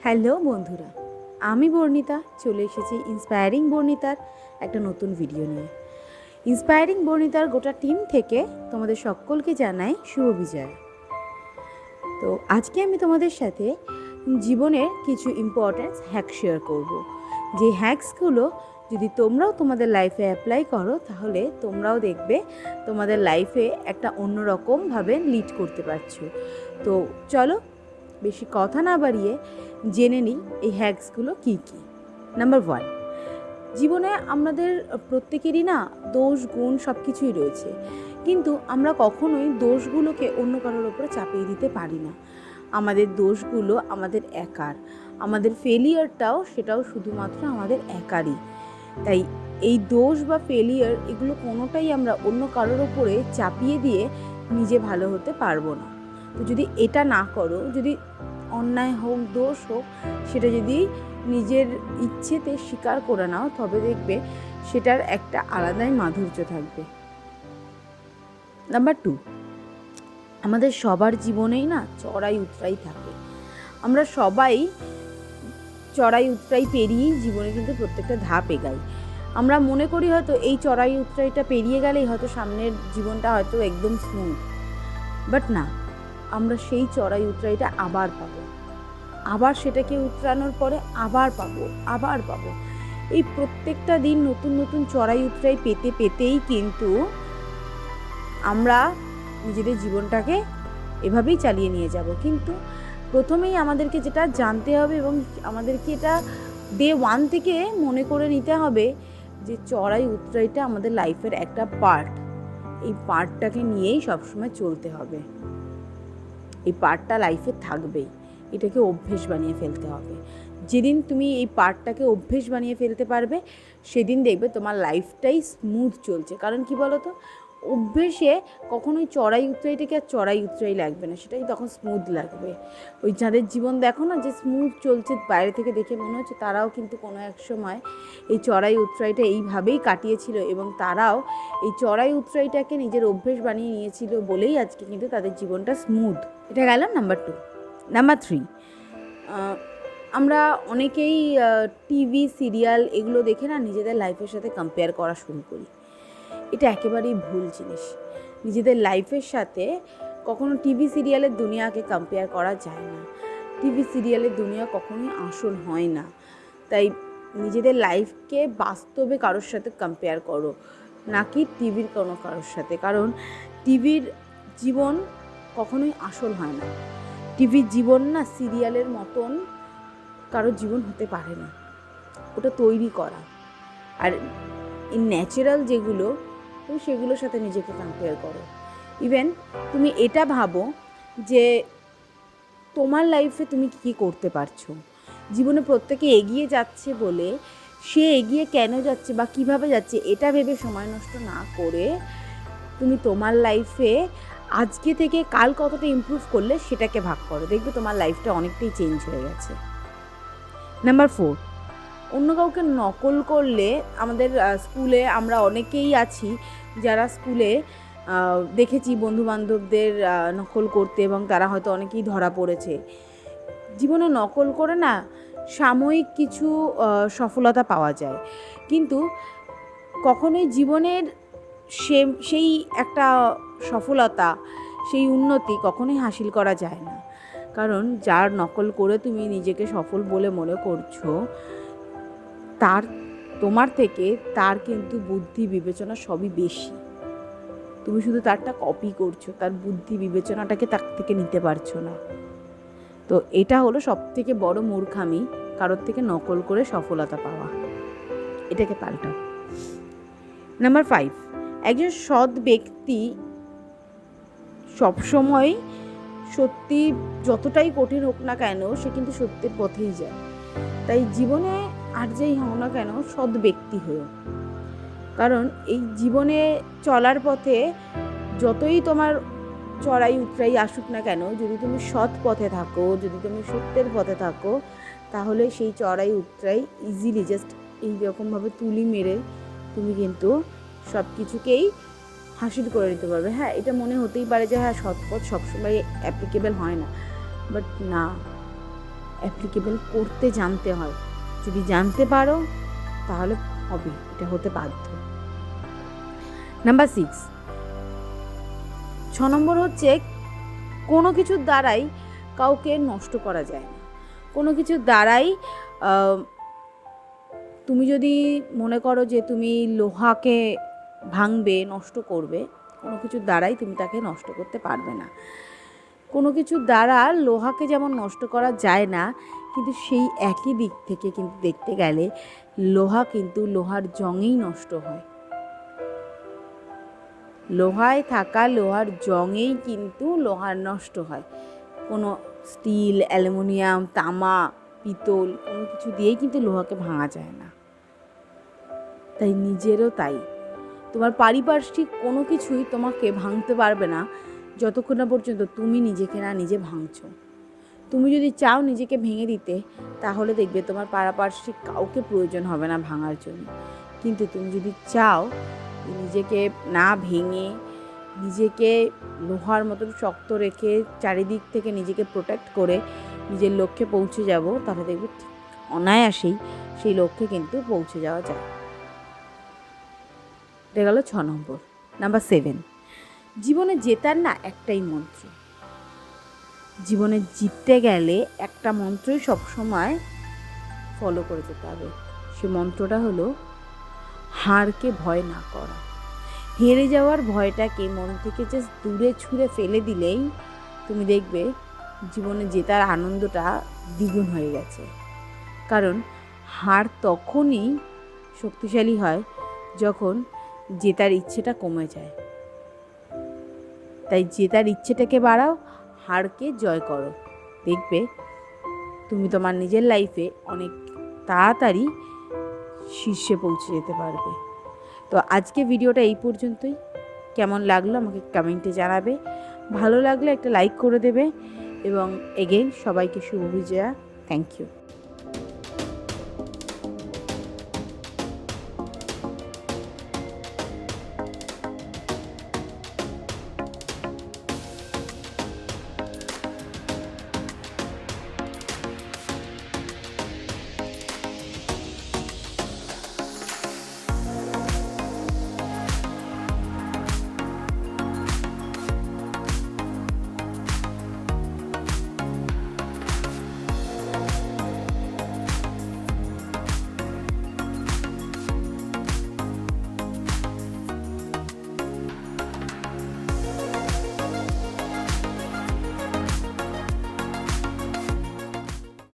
Hello বন্ধুরা, আমি বর্ণিতা চলে এসেছি ইন্সপায়ারিং বর্ণিতার একটা নতুন ভিডিও নিয়ে। ইন্সপায়ারিং বর্ণিতার গোটা টিম থেকে তোমাদের সকলকে জানাই শুভ বিজয়। তো আজকে আমি তোমাদের সাথে জীবনের কিছু ইম্পর্ট্যান্স হ্যাক শেয়ার করব। যে হ্যাকসগুলো যদি তোমরাও তোমাদের লাইফে অ্যাপ্লাই করো তাহলে তোমরাও দেখবে তোমাদের লাইফে একটা অন্যরকমভাবে লিড করতে পারছো। তো চলো বেশি কথা না বাড়িয়ে জেনে নিই এই হ্যাকসগুলো কী কী। নাম্বার 1, জীবনে আমাদের প্রত্যেকেরই না দোষ গুণ সব কিছুই রয়েছে, কিন্তু আমরা কখনোই দোষগুলোকে অন্য কারোর ওপরে চাপিয়ে দিতে পারি না। আমাদের দোষগুলো আমাদের একার, আমাদের ফেলিয়ারটাও সেটাও শুধুমাত্র আমাদের একারই। তাই এই দোষ বা ফেলিয়ার এগুলো কোনোটাই আমরা অন্য কারোর ওপরে চাপিয়ে দিয়ে নিজে ভালো হতে পারবো না। তো যদি এটা না করো, যদি অন্যায় হোক দোষ হোক সেটা যদি নিজের ইচ্ছেতে স্বীকার করে নাও, তবে দেখবে সেটার একটা আলাদাই মাধুর্য থাকবে। নাম্বার 2, আমাদের সবার জীবনেই না চড়াই উতরাই থাকে। আমরা সবাই চড়াই উতরাই পেরিয়েই জীবনে কিন্তু প্রত্যেকটা ধাপ এগাই। আমরা মনে করি হয়তো এই চড়াই উতরাইটা পেরিয়ে গেলেই হয়তো সামনের জীবনটা হয়তো একদম স্মুথ, বাট না, আমরা সেই চড়াই উতরাইটা আবার পাবো, আবার সেটাকে উতরানোর পরে আবার পাবো। এই প্রত্যেকটা দিন নতুন নতুন চড়াই উতরাই পেতে পেতেই কিন্তু আমরা নিজেদের জীবনটাকে এভাবেই চালিয়ে নিয়ে যাব। কিন্তু প্রথমেই আমাদেরকে যেটা জানতে হবে এবং আমাদেরকে এটা ডে 1 থেকে মনে করে নিতে হবে যে চড়াই উতরাইটা আমাদের লাইফের একটা পার্ট। এই পার্টটাকে নিয়েই সবসময় চলতে হবে, এই পার্টটা লাইফে থাকবেই, এটাকে অভ্যেস বানিয়ে ফেলতে হবে। যেদিন তুমি এই পার্টটাকে অভ্যেস বানিয়ে ফেলতে পারবে সেদিন দেখবে তোমার লাইফটাই স্মুথ চলছে। কারণ কি বলো তো, অভ্যেসে কখনোই চড়াই উতরাইটাকে আর চড়াই উতরাই লাগবে না, সেটাই তখন স্মুথ লাগবে। ওই যাদের জীবন দেখো না যে স্মুথ চলছে, বাইরে থেকে দেখে মনে হচ্ছে তারাও কিন্তু কোনো এক সময় এই চড়াই উতরাইটা এইভাবেই কাটিয়েছিল এবং তারাও এই চড়াই উতরাইটাকে নিজের অভ্যেস বানিয়ে নিয়েছিল বলেই আজকে কিন্তু তাদের জীবনটা স্মুথ। এটা গেল নাম্বার 2। নাম্বার 3, আমরা অনেকেই টিভি সিরিয়াল এগুলো দেখে না নিজেদের লাইফের সাথে কম্পেয়ার করা শুরু করি। এটা একেবারেই ভুল জিনিস। নিজেদের লাইফের সাথে কখনো টিভি সিরিয়ালের দুনিয়াকে কম্পেয়ার করা যায় না। টিভি সিরিয়ালের দুনিয়া কখনোই আসল হয় না। তাই নিজেদের লাইফকে বাস্তবে কারোর সাথে কম্পেয়ার করো, নাকি টিভির কোনো কারোর সাথে। কারণ টিভির জীবন কখনোই আসল হয় না। টিভির জীবন না সিরিয়ালের মতন কারোর জীবন হতে পারে না, ওটা তৈরি করা। আর এই ন্যাচারাল যেগুলো, তুমি সেগুলোর সাথে নিজেকে কম্পেয়ার করো। ইভেন তুমি এটা ভাবো যে তোমার লাইফে তুমি কী করতে পারছো। জীবনে প্রত্যেকে এগিয়ে যাচ্ছে বলে সে এগিয়ে কেন যাচ্ছে বা কিভাবে যাচ্ছে এটা ভেবে সময় নষ্ট না করে তুমি তোমার লাইফে আজকে থেকে কাল কতটা ইমপ্রুভ করলে সেটাকে ভাগ করো, দেখবে তোমার লাইফটা অনেকটাই চেঞ্জ হয়ে গেছে। নাম্বার 4, অন্য কাউকে নকল করলে, আমাদের স্কুলে আমরা অনেকেই আছি যারা স্কুলে দেখেছি বন্ধুবান্ধবদের নকল করতে এবং তারা হয়তো অনেকেই ধরা পড়েছে। জীবনে নকল করে না সাময়িক কিছু সফলতা পাওয়া যায়, কিন্তু কখনোই জীবনের সেই একটা সফলতা, সেই উন্নতি কখনোই হাসিল করা যায় না। কারণ যার নকল করে তুমি নিজেকে সফল বলে মনে করছো, তোমার থেকে তার কিন্তু বুদ্ধি বিবেচনা সবই বেশি। তুমি শুধু তারটা কপি করছো, তার বুদ্ধি বিবেচনাটাকে তার থেকে নিতে পারছো না। তো এটা হলো সবথেকে বড় মূর্খামি, কারোর থেকে নকল করে সফলতা পাওয়া। এটাকে পাল্টাও। নাম্বার 5, একজন সৎ ব্যক্তি সবসময় সত্যি যতটাই কঠিন হোক না কেন সে কিন্তু সত্যের পথেই যায়। তাই জীবনে আর যেই হও না কেন সৎ ব্যক্তি হও। কারণ এই জীবনে চলার পথে যতই তোমার চড়াই উতরাই আসুক না কেন, যদি তুমি সৎ পথে থাকো, যদি তুমি সত্যের পথে থাকো, তাহলে সেই চড়াই উতরাই ইজিলি জাস্ট এইরকমভাবে তুলি মেরে তুমি কিন্তু সব কিছুকেই হাসিল করে নিতে পারবে। হ্যাঁ, এটা মনে হতেই পারে যে হ্যাঁ সৎ পথ সবসময় অ্যাপ্লিকেবল হয় না, বাট না, অ্যাপ্লিকেবল করতে জানতে হয়। যদি জানতে পারো তাহলে হবে, এটা হতে বাধ্য। নাম্বার 6, 6 নম্বর হচ্ছে কোনো কিছুর দ্বারাই কাউকে নষ্ট করা যায় না। কোনো কিছুর দ্বারাই তুমি যদি মনে করো যে তুমি লোহাকে ভাঙবে, নষ্ট করবে, কোনো কিছুর দ্বারাই তুমি তাকে নষ্ট করতে পারবে না। কোনো কিছুর দ্বারা লোহাকে যেমন নষ্ট করা যায় না, কিন্তু সেই একই দিক থেকে কিন্তু দেখতে গেলে লোহা কিন্তু লোহার জংয়েই নষ্ট হয়। লোহায় থাকা লোহার জংয়েই কিন্তু লোহার নষ্ট হয়। কোনো স্টিল, অ্যালুমিনিয়াম, তামা, পিতল কোনো কিছু দিয়েই কিন্তু লোহাকে ভাঙা যায় না। তাই নিজেরও তাই, তোমার পারিপার্শ্বিক কোনো কিছুই তোমাকে ভাঙতে পারবে না যতক্ষণ না পর্যন্ত তুমি নিজেকে না নিজে ভাঙছো। তুমি যদি চাও নিজেকে ভেঙে দিতে, তাহলে দেখবে তোমার পারিপার্শ্বিক কাউকে প্রয়োজন হবে না ভাঙার জন্য। কিন্তু তুমি যদি চাও নিজেকে না ভেঙে নিজেকে লোহার মতন শক্ত রেখে চারিদিক থেকে নিজেকে প্রোটেক্ট করে নিজের লক্ষ্যে পৌঁছে যাব, তাহলে দেখবে ঠিক অনায়াসেই সেই লক্ষ্যে কিন্তু পৌঁছে যাওয়া যায়। এটা গেল 6 নম্বর। নাম্বার 7, জীবনে জেতার না একটাই মন্ত্র। জীবনে জিততে গেলে একটা মন্ত্রই সবসময় ফলো করে যেতে হবে। সে মন্ত্রটা হলো হারকে ভয় না করা। হেরে যাওয়ার ভয়টাকে মন থেকে জাস্ট দূরে ছুঁড়ে ফেলে দিলেই তুমি দেখবে জীবনে জেতার আনন্দটা দ্বিগুণ হয়ে গেছে। কারণ হার তখনই শক্তিশালী হয় যখন জেতার ইচ্ছেটা কমে যায়। তাই জেতার ইচ্ছেটাকে বাড়াও, হারকে জয় করো। দেখবে তুমি তোমার নিজের লাইফে অনেক তাড়াতাড়ি শীর্ষে পৌঁছে যেতে পারবে। তো আজকে ভিডিওটা এই পর্যন্তই। কেমন লাগলো আমাকে কমেন্টে জানাবে। ভালো লাগলে একটা লাইক করে দেবে এবং এগেইন সবাইকে শুভ বিজয়া। Thank you.